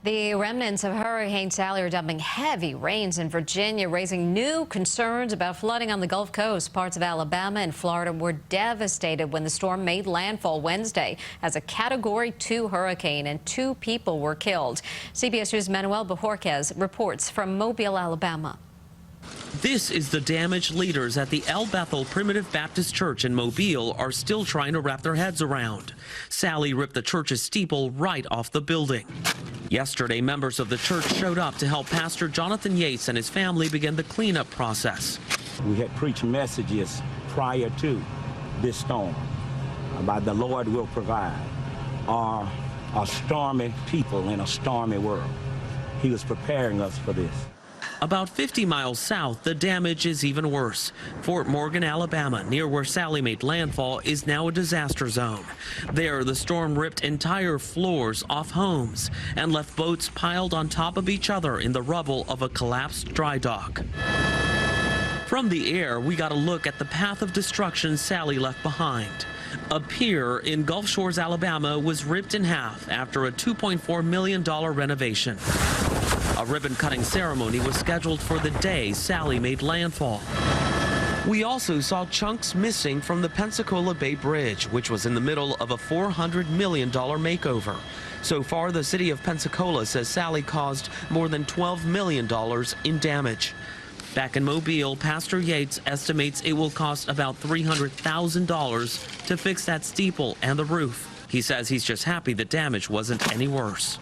The remnants of Hurricane Sally are dumping heavy rains in Virginia, raising new concerns about flooding on the Gulf Coast. Parts of Alabama and Florida were devastated when the storm made landfall Wednesday as a Category 2 hurricane, and 2 people were killed. CBS News' Manuel Bojorquez reports from Mobile, Alabama. This is the damage leaders at the El Bethel Primitive Baptist Church in Mobile are still trying to wrap their heads around. Sally ripped the church's steeple right off the building. Yesterday, members of the church showed up to help Pastor Jonathan Yates and his family begin the cleanup process. We had preached messages prior to this storm about the Lord will provide our stormy people in a stormy world. He was preparing us for this. About 50 miles south, the damage is even worse. Fort Morgan, Alabama, near where Sally made landfall, is now a disaster zone. There, the storm ripped entire floors off homes and left boats piled on top of each other in the rubble of a collapsed dry dock. From the air, we got a look at the path of destruction Sally left behind. A pier in Gulf Shores, Alabama was ripped in half after a $2.4 million renovation. A ribbon-cutting ceremony was scheduled for the day Sally made landfall. We also saw chunks missing from the Pensacola Bay Bridge, which was in the middle of a $400 million makeover. So far, the city of Pensacola says Sally caused more than $12 million in damage. Back in Mobile, Pastor Yates estimates it will cost about $300,000 to fix that steeple and the roof. He says he's just happy the damage wasn't any worse.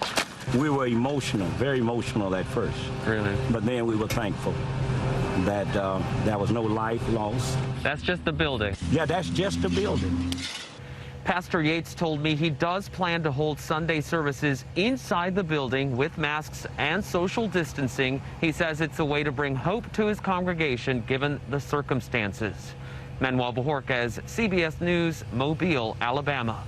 We were emotional, very emotional at first. Really? But then we were thankful that there was no life lost. That's just the building. Yeah, that's just the building. Pastor Yates told me he does plan to hold Sunday services inside the building with masks and social distancing. He says it's a way to bring hope to his congregation given the circumstances. Manuel Bojorquez, CBS News, Mobile, Alabama.